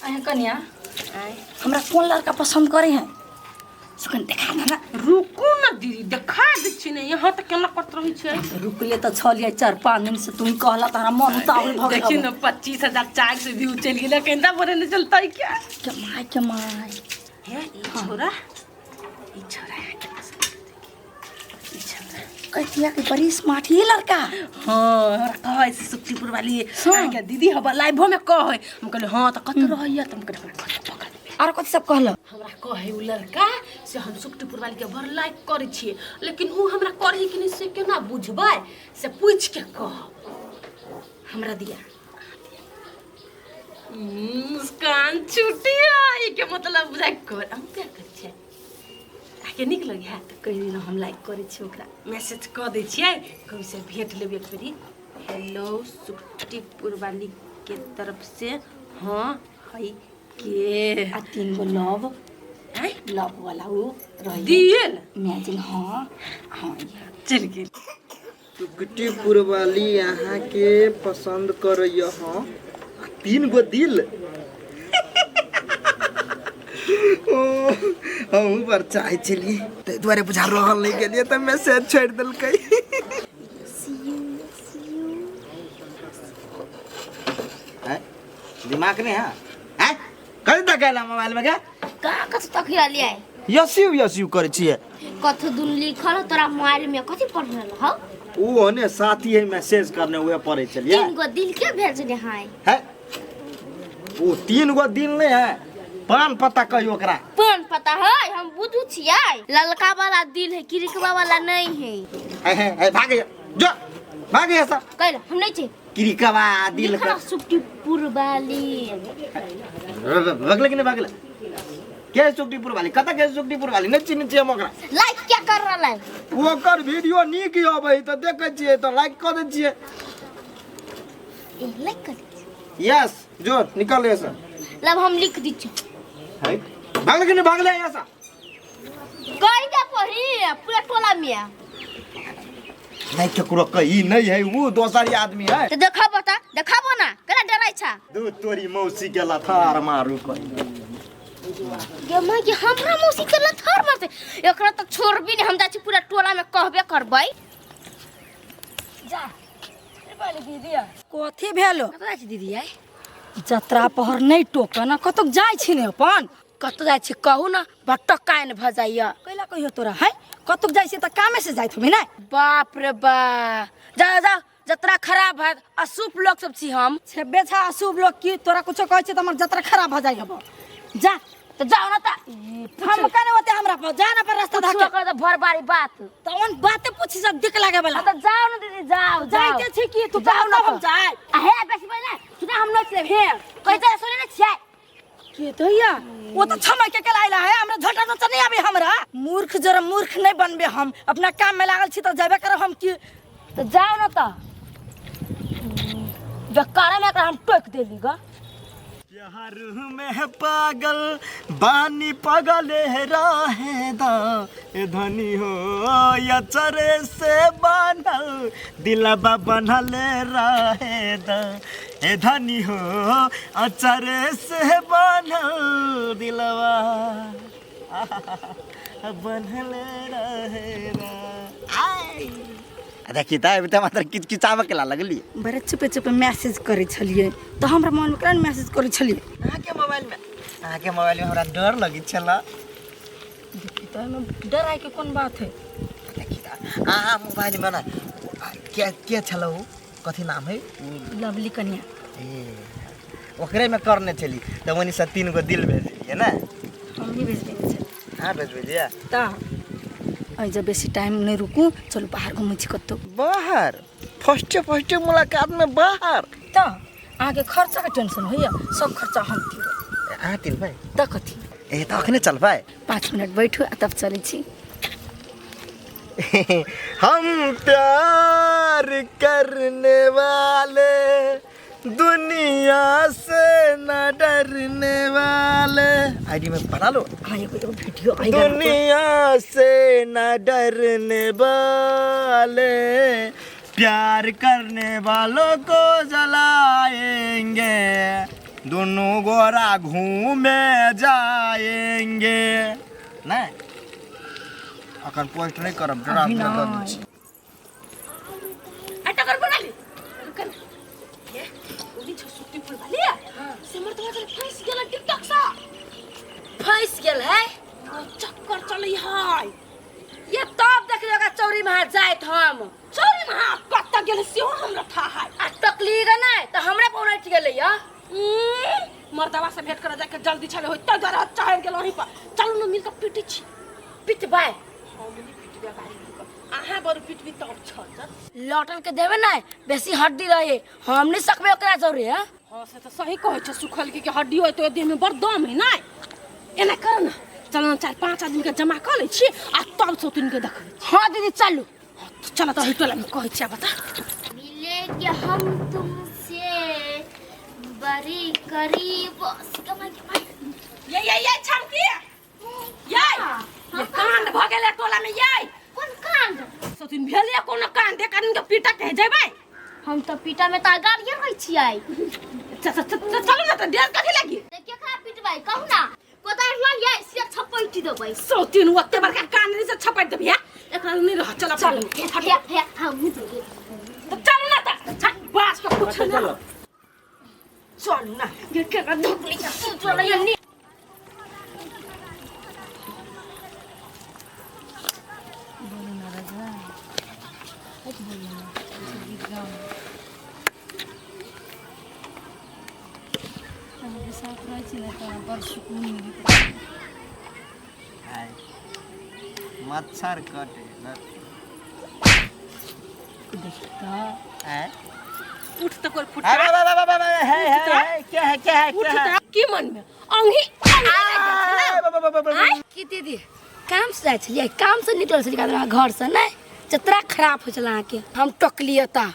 अहे कन्या हमरा कौन लड़का पसंद करे हैं सुकन देखा ना। रुको ना दीदी देखा दे छी ने यहाँ तक केना करत रही छै। रुकले तो छलिए 4-5 दिन से तुम कहला तारा मन उतावल भ गेल। देखी ना 25,000 चाक से व्यू चल गेल केंदा बरे न चलता है क्या कमाई है ई छोरा के पसंद ई छोरा कहिया के बड़ी स्मार्ट ही लड़का। हां हमरा कहे सुक्तिपुर वाली क्या दीदी हवा लाइव में कहे हम कहले हां त कत रहइया तुम कहले और कथि सब कहल हमरा कहे उ लड़का से हम सुक्तिपुर वाली के भर लाइक करे छिए लेकिन उ हमरा करही कि नहीं से केना बुझबै से पूछ के कह हमरा दिया मुस्कान छुटिया ई के मतलब लाइक कर हम क्या कर छै आके निक लगे है त कहि दिन हम लाइक करे छी ओकरा मैसेज क दै छिए कभी से भेट लेबे करी हेलो सुक्तिपुर वाली के तरफ से हां हई के आ 3 गो लव वाला वो रही दियल इमेजिन हां चल गेल सुक्तिपुर वाली यहाँ के पसंद करैया हां 3 गो दिल ओ हम पर चाहे चलिए ते द्वारे बुझा रहल नहीं के लिए त मैसेज छोड़ देलकै। है दिमाग नहीं है हैं कथि तकैला मोबाइल में क्या कथि तकिया लिया यसिउ करे छिए कथि दुन लिखल तोरा मोबाइल में कथि पढ़ रहल हो ओ होने साथी है मैसेज करने हुए पढ़े चलिए 3 गो दिल के भेजने है वो 3 गो दिल नहीं है पान पता कहियो ओकरा पान पता है हम बुझू छियै ललका वाला दिल है किरिकवा वाला नहीं है भागे जो भागे सब कहला हम नहीं छै किरिकवा दिल का सुक्तिपुर वाली भगले कि नहीं भगले क्या सुक्तिपुर वाली कता के सुक्तिपुर वाली नहीं चिन्ह छिए ओकरा लाइक क्या कर रहल है ओकर वीडियो नीक होबै त देखे छिए त लाइक कर दे छिए लाइक कर यस जो निकल ऐसा लब हम लिख दी छ है भागले कि नहीं भागले ऐसा कहि दे पढ़ी पूरा टोला में नहीं केकरो कही नहीं है वो दोसर आदमी है तो देखाबो ना केना डराय छा दू तोरी मौसी के लथार मारू कर गे मां के हमरा मौसी के लथार मारते एकरा त छोड़बी नहीं हम जा छी पूरा टोला में कहबे करबै जा बोले दीदी कथि भेलो कतरा छी दीदी आई जतरा पहर नहीं टोक ना कतक जाय छी ने अपन कत जाय छी कहू ना भटक कान भ जाइया कैला कहियो तोरा है कतक जाय छी त कामे से जाइत होबे ना बाप रे बा जा जतरा खराब है अशुभ लोग सब छी हम छेबे छा अशुभ लोग की तोरा कुछो कहै छै त हमर जतरा खराब भ जाय हबो जा तो जाओ ना त हम कने होते हमरा पर जा ना पर रास्ता पूछो कर भर बारी बात त ओन बाते पूछी सब दिख लागे वाला तो जाओ ना दीदी जाओ जाइते छी की तू जाओ ना हम जाय हे बेसी बना सुना हम लोग से हे कहते सुने ना छियै के दैया वो तो समय के लाइला है हमरा झटा न नहीं आबे हमरा मूर्ख जरा मूर्ख नहीं बनबे हम अपना काम में लागल छी त जाबे करब हम की तो जाओ ना त बेकार में हम टोक देली ग प्यार में पागल बानी पगले रहेदा ए धनी हो या चरे से बनल दिलबा बनल रहेदा ए धनी हो अचरे से बनल दिलबा बनल रहेदा आई देखी त अभी त मात्र किचकिचावे के लगली बड़े चुपे चुपे मैसेज करे छलिए तो हमरा मन में केना मैसेज करे छलिए अहाँ के मोबाइल में हमरा डर लगी छला तो में डर आए के कौन बात है देखी त अहाँ मोबाइल में ना क्या छला हो कथि नाम है लवली कन्या ए ओकरे में करने चली त वनी से 3 गो दिल भेज दिए ना हम ही भेज देंगे छे हां भेज दिया ता आई जब बेसी टाइम नहीं रुकू चलो बाहर घूम छी कतो बाहर फर्स्ट मुलाकात में बाहर ता आगे खर्चा का टेंशन होइया सब खर्चा हम दियो आ तिल भाई त कथि ए त अखने चल पाए 5 मिनट बैठो तब चली छी हम प्यार करने वाले दुनिया से न डरने वाले आईडी में बना लो हाँ ये कोई वीडियो दुनिया से न डरने वाले प्यार करने वालों को जलाएंगे दोनों गोरा घूमे जाएंगे नहीं अखन पोस्ट नहीं करब जरा टकर बना ली ये ओली छुट्टी फुल वाली है सिमर तो चल फंस गेल टिकटॉक सा फंस गेल है चक्कर चली हाय ये तब देख लेगा चौरी में जाए हम चोरी में कत्ता गेल सेहो हमरा था है आ तकली रे नहीं तो हमरे पौना टिक गेलै या मर्दवा से भेंट कर जाके जल्दी चले होय त जरा चाहे गेल वहीं पर चल न मिल के पिटी छी पिटबाय हम नहीं पिटबे गाड़ी आहा बड़ पिटबी तब छ लौटल के देवे नहीं बेसी हड्डी रहे हम नहीं सकबे ओकरा चौरी है हां से तो सही कहै छ सुखल के हड्डी होय तो देह में बड़ दम है ना एना कर ना चल 4-5 आदमी के जमा कर ले छी आ तब से तीन के देखबै हां दीदी चलू चल तो टोला में कहै छी बता मिलेंगे हम तुमसे बड़ी करीब ये छमकी ये कांड भ गेले टोला में ये कौन कांड सतिन भेले कोनो कांड देख के पीटा कह जेबै हम तो पीटा में ता गाड़िए होई छियै चलो ना तो डेढ़ कथी लागी देखिए खा पिटबाई कहू ना कोदार ल ये से छपैटी देबै सतिन ओते बड़का कांड से छपैट देबी एकरा नहीं रह चल चल हे हम मुझे तो चल ना त बास का कुछ ना चल ना ये के धोकली का तू चल ये नी मच्छर कटे उठ तो कोई फुट क्या है उठ की मन में अंगी की दीदी काम से जाय छलिए काम से निकल छलिए घर से नहीं जतरा खराब हो चला के हम टकलिए ता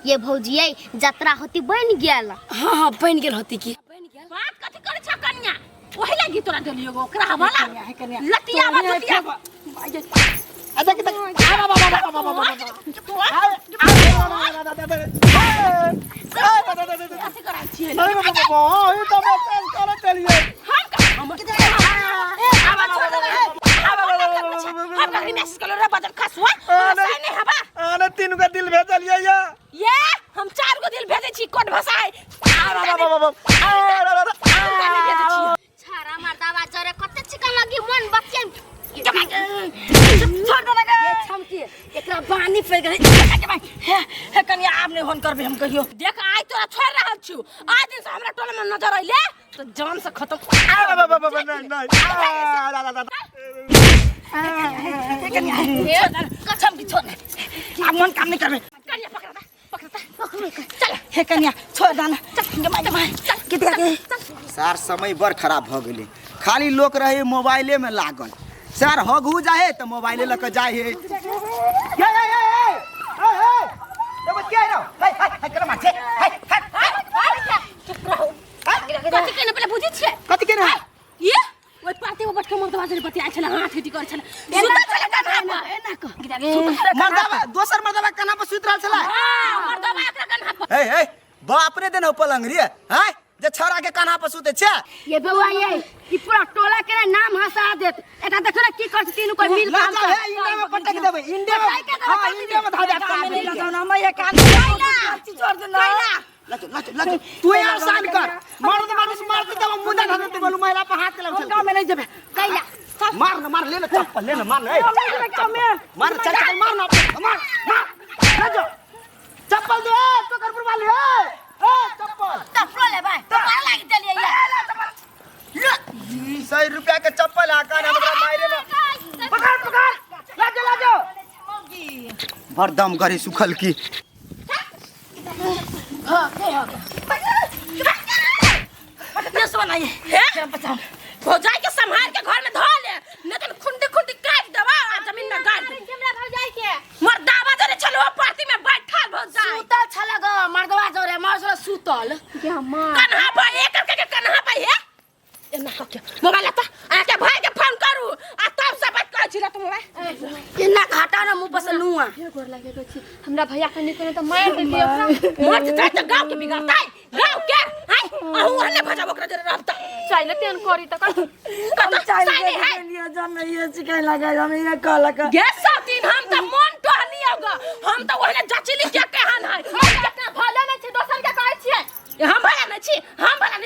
ये भौजियै जतरा होती बन गेल हां हां बन गेल होती की बात कथी करे छ कन्या ओही लागी तोरा देलियो गो ओकरा हवाला लटिया लटिया अच्छा कि ऐसे करा छी अरे बाबा ये तो मैं चल कर चलिए हम मैसेज कर रे बदल खसवा सही नहीं हबा आने तीन का दिल भेजलिए ये हम 4 गो दिल भेजे छी कोड भाषाए छारा मर्दावा जरे कते चिकन लगी मन बच्चे छोड़ दे लगा ये छमकी एकरा पानी फेर गए हे कन्या आप नहीं होन करबे हम कहियो देख आज तोरा छोड़ रहल छु आज दिन से हमरा टोला में नजर आइले तो जान से खत्म कन्या छमकी छोड़ आप मन काम नहीं करबे कन्या पकड़ता चल हे कन्या छोड़ दाना चल जमाई कितना के सार समय बड़ खराब भ गेले खाली लोग रहे मोबाइले में लागल सर हगू जाए तो मोबाइले लेके जाए हे कथी के पहले बुझी छे कथी के रे ये ओइ पार्टी में बैठ के मर्दवा जरे बतिया छले हाथ हिटी कर छले सुता छले कन्हा पर एना को मर्दवा दोसर मर्दवा कना पर सुत रहल छला हां मर्दवा एकरा कन्हा पर हे बाप रे देन पलंग रे हैं जे छौरा के कन्हा पर सुते छे ये बउआ ये ई पूरा टोला के नाम हंसा देत एटा देखो ना की कर तीनों कोई मिल काम है इंडिया में पटक देबे इंडिया में हां इंडिया में धा दे काम नहीं लगाओ ना मैं ये काम छोड़ दे ना लचो तू यार शान कर मार दे तब मुंडा धा दे बोलू महिला पे हाथ लग काम में नहीं जबे कैला मार ले चप्पल ले मार ले मार चल मार ना जो चप्पल दे तो कर पर वाले चप्पल ले भाई तो मार लागी चलिए ये 20 रुपया के चप्पल आकर हमरा मारे में पकड़ लाजो भरदम करे सुखल की हां ये सुनाइए है बचाओ भौजाई के संभाल के घर में धो ले नहीं तो खुंडी काट देबा जमीन में गाड़ दे कैमरा भौजाई के मर्दावा जरे चलो पार्टी में बैठल भौजाई सुतल छला ग मर्दवा जोरे मार सुतल क्या मां कन्हा पर एक करके कन्हा पर है एना कके मोबाइल आता आके भाई के फोन करू आ तब से बात कर छी रे तुम मोबाइल इना घाटा ना मुंह पर से नुआ गोर लागे गछि हमरा भैया के निकले तो मार देलिए ओकरा मत जाए तो गांव के बिगाड़ता है गांव के हाय आहू हने भजा ओकरा जरे रहता चाइले तेन करी त हम चाइल के लिए जन ये सिखाई लगा हम ये कहला का गैस सातीन हम त मन टहनी होगा हम त ओहने जचिली के कहन है भले नै छै दोसर के कहै छियै हम भला नै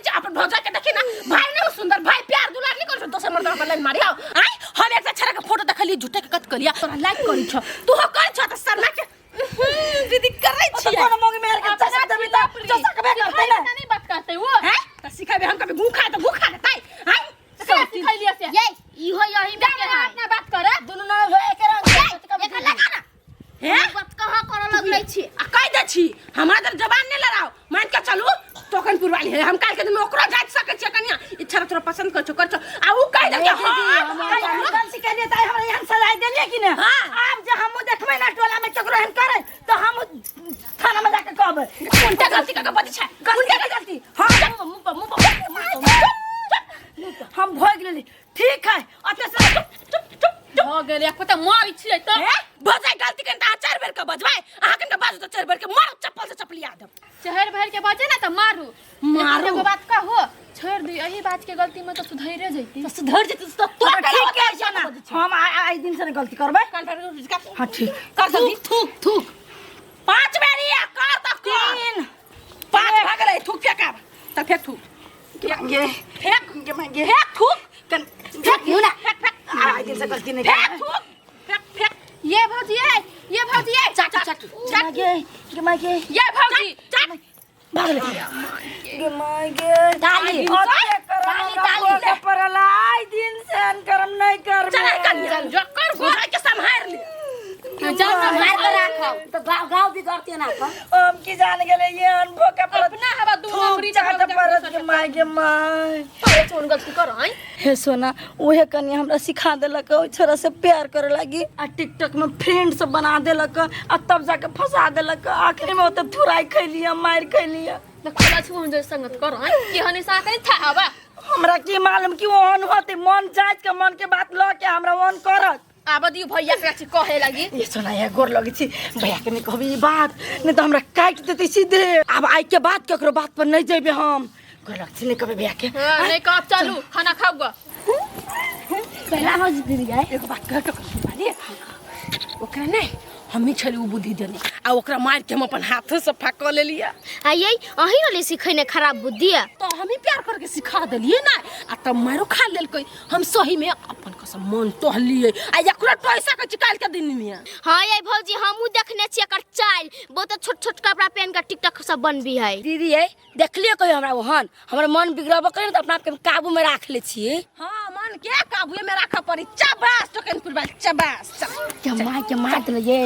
छी अपन भौजा के देखी ना भाई ने सुंदर भाई प्यार दुलार नहीं कर दोसर मर्द पर लाइन मारी आई हम एक छरा के फोटो देखली झूठे के कत कलिया तोरा लाइक करी छ तू हो कर छ त सर के दीदी करै छी कौन मोगी मेर के चसा देबी त चसा के बैठ करते ना नहीं बात करते वो हैं त सिखाबे हम कभी भूखा त भूखा देतै हैं सिखाई लिया से ये इहो यही में के है अपना बात करे दुनु ना होए के रंग एक लगा ना हैं बात कहां कर लगलै छी आ कह दे छी हमरा तर जबान नहीं लड़ाओ मान के चलू तोकनपुर वाली है हम काल के दिन ओकरो जात सके छ कन्या इच्छा तोरा पसंद कर छ आ उ कह दे के हम कल सिखा दिए त हमरा यहां सलाह देलिए कि ना अब जे हम देखबै ना टोला में केकरो हम करे तो हम थाना में जाके कहबै कोनटा गलती का बदी छै कोनटा के गलती हां हम भोग लेली ठीक है अते से चुप हो गेल एक पता मारी छियै त बजाय गलती के त चार बेर के बजबै अहा के बाजू त चार बेर के मार चप्पल से चपलिया दब शहर भर के बाजे ना त मारू मारू। एगो बात का हो छोड़ दे यही बात के गलती में तो सुधैरे जैती तो सुधर जेत तो ठीक है जाना हम आई दिन से गलती करबै हां ठीक कर जल्दी थूक थूक पांच बेरी कर तक तीन पांच भाग रे थूक फेंका त फेंक थूक ये फेंक मांगे फेंक थूक फेंक यू ना आई दिन से गलती नहीं फेंक थूक फेंक फेंक ये भौजी मांगे मांगे ये भौजी चल भाग ले मांगे डाली डाली परला आई दिन से करम नहीं कर चल कन्या जकर गोरा के संभाल ले चल मार के राख तो गांव भी करते ना हम की जान गेले ये अनुभव का पर अपना हवा दू नंबरी चाट परत के मांगे माय छोड़ गलती कर आई हे सोना ओहे कन्या हमरा सिखा देलक ओइ छोरा से प्यार करे लगी आ टिकटॉक में फ्रेंड सब बना देलक आ तब जाके फंसा देलक आखिर में ओते थुराई खैलिया मार खैलिया न खला छु हम जे संगत कर आई के हने सा कनी था हवा हमरा की मालूम कि ओहन होते मन जांच के मन के बात ल के हमरा ओहन करत आबदी भैया के कहे लगी ये सोना ये गोर लगी छी भैया के नहीं कहबी ई बात नहीं तो हमरा काट देते सीधे अब आई के बात केकरो बात पर नहीं जेबे हम गोर लगी छी नहीं कहबे भैया के नहीं कब चलू खाना खाऊगा पहला हो दीदी जाए एगो बात कह तो बारी ओकरा नहीं हमी छली उ बुद्धि देनी आ ओकरा मार के हम अपन हाथ से फाक ले लिया आयै अही रे सिखैने खराब बुद्धि है तो हम ही प्यार करके सिखा देलिए ना आ तब मारो खा लेल कोई हम सही में अपन कसम मन तोहलिए आ एकरा पैसा के चिकाल के दिन में हां ये भौजी हमहू देखने छी एकर चाल बहुत छोट छोट कपड़ा पहन के टिकटॉक सब बनबी है दीदी है देखलिए कोई हमरा ओहन हमर मन बिगड़बो करे तो अपना आप के काबू में राख ले छी हां मन के काबू में रखा पड़ी चबास टोकनपुर वाली चबास के मार दिले